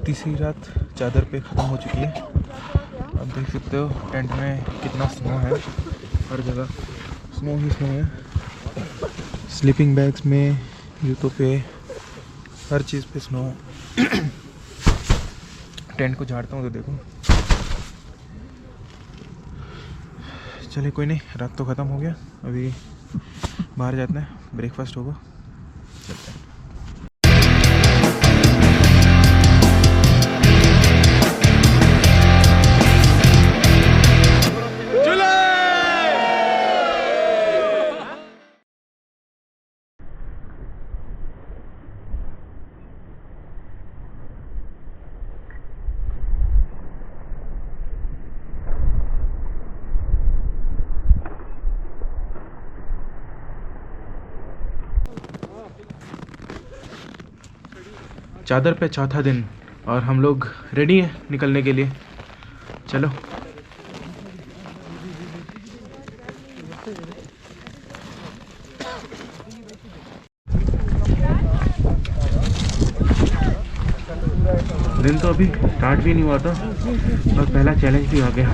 तीसरी रात चादर पे ख़त्म हो चुकी है। आप देख सकते हो टेंट में कितना स्नो है, हर जगह स्नो ही स्नो है। स्लीपिंग बैग्स में, जूतों पे, हर चीज़ पे स्नो है। टेंट को झाड़ता हूँ तो देखो। चले कोई नहीं, रात तो ख़त्म हो गया, अभी बाहर जाते हैं, ब्रेकफास्ट होगा, चलते हैं। चादर पे चौथा दिन और हम लोग रेडी हैं निकलने के लिए। चलो दिन तो अभी स्टार्ट भी नहीं हुआ था और पहला चैलेंज भी आ गया।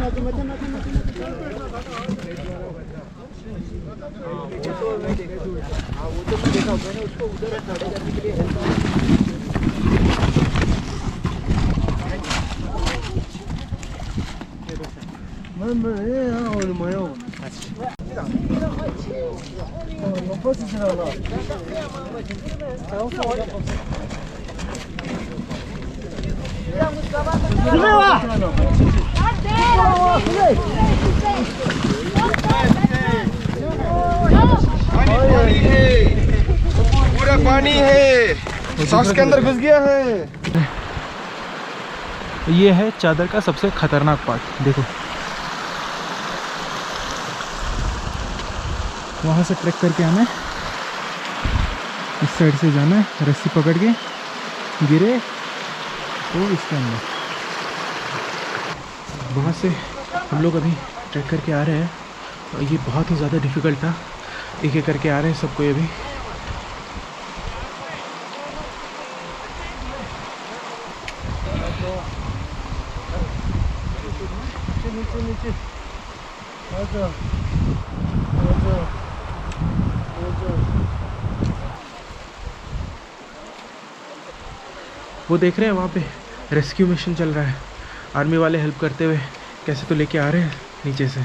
पूरा पानी है, सॉक्स के अंदर घुस गया है। ये है चादर का सबसे खतरनाक पार्ट। देखो वहाँ से ट्रैक करके आना है, इस साइड से जाना है, रस्सी पकड़ के गिरे तो इसके अंदर। वहाँ से हम लोग अभी ट्रैक करके आ रहे हैं और ये बहुत ही ज़्यादा डिफ़िकल्ट था। एक एक करके आ रहे हैं सबको अभी। वो देख रहे हैं वहाँ पे रेस्क्यू मिशन चल रहा है, आर्मी वाले हेल्प करते हुए कैसे तो लेके आ रहे हैं नीचे से।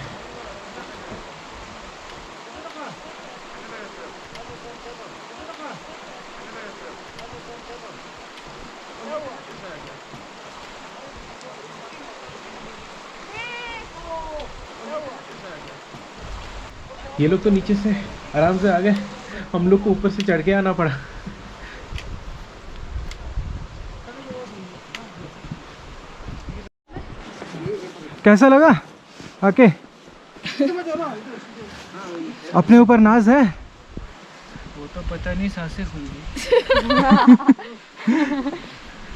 ये लोग तो नीचे से आराम से आ गए, हम लोग को ऊपर से चढ़ के आना पड़ा। कैसा लगा आके? अपने ऊपर नाज है? वो तो पता नहीं, सांसें खुल गई।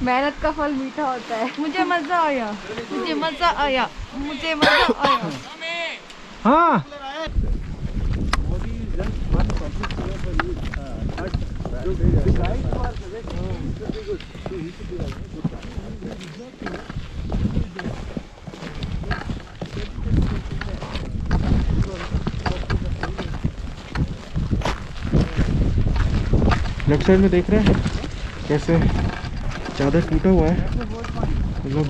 मेहनत का फल मीठा होता है। मुझे मजा आया, मुझे मजा आया, मुझे मजा आया। हाँ लेफ्ट साइड में देख रहे हैं कैसे चादर टूटा हुआ है, मतलब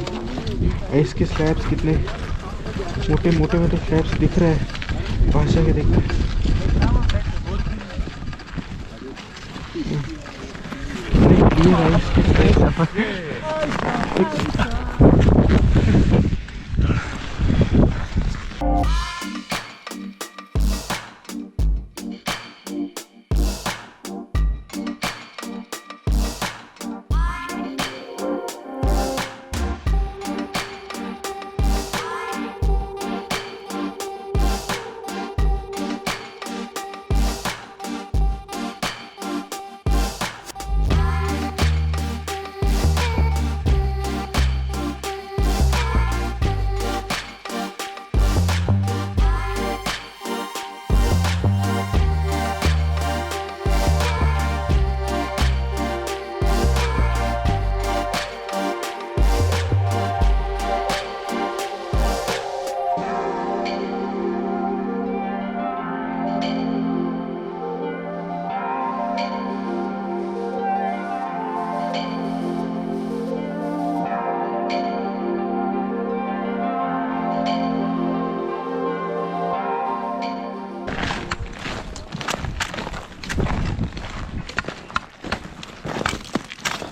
आइस के स्लैब्स कितने मोटे मोटे में तो स्लैब्स दिख रहे हैं। पास जाके देखते हैं कितने क्लियर आइस के स्लैब्स।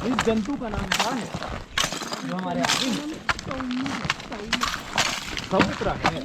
इस जंतु का नाम क्या है जो हमारे आगे समुद्र है।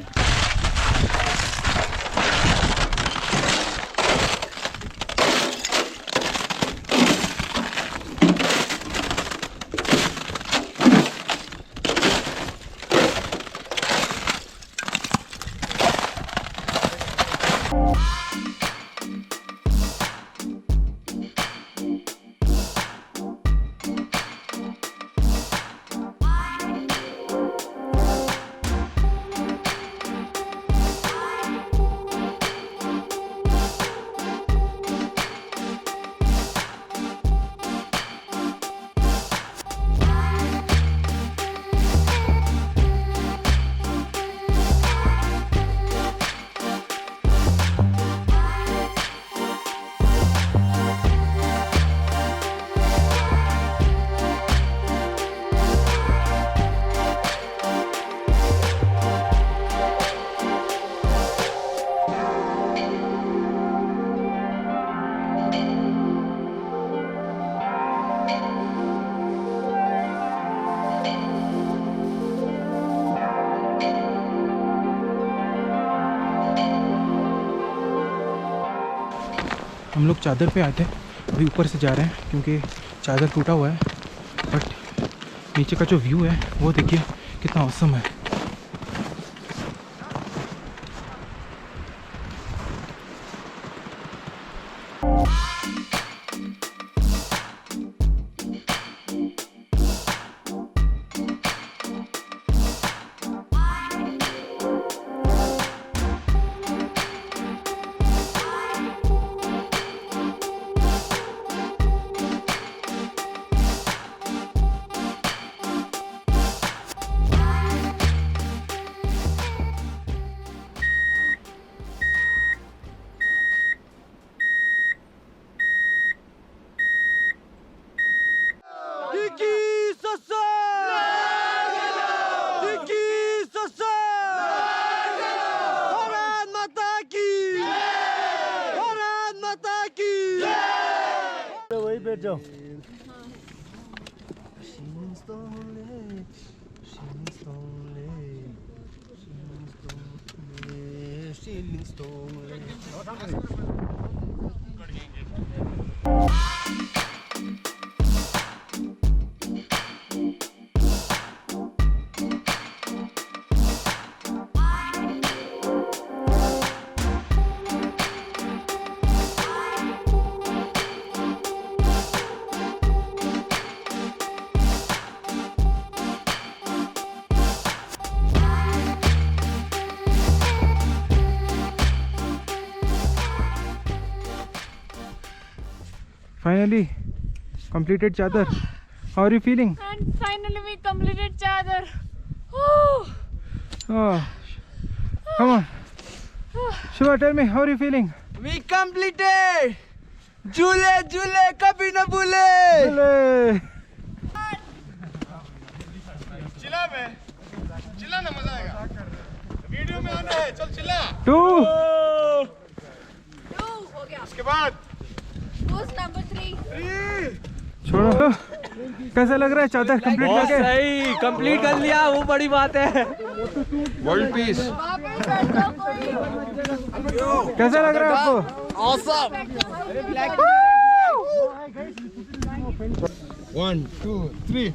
हम लोग चादर पे आए थे, अभी ऊपर से जा रहे हैं क्योंकि चादर टूटा हुआ है। बट नीचे का जो व्यू है वो देखिए कितना औसम है। वही बैठ जाओ। Finally completed chadar. How are you feeling? And finally we completed chadar. Oh, Oh, come on. Shiva, tell me, how are you feeling? We completed. झूले झूले कभी न भूले। चिल्ला बे, चिल्ला ना मजा आएगा। वीडियो में आना है, चल चिल्ला। 2 हो गया। उसके बाद Who's number 3? छोड़ो। कैसा लग रहा है चादर कंप्लीट करके? सही कंप्लीट कर लिया, वो बड़ी बात है। World peace. वहाँ पे ही बैठ जाओ कोई। कैसा लग रहा है आपको? Awesome. 1 2 3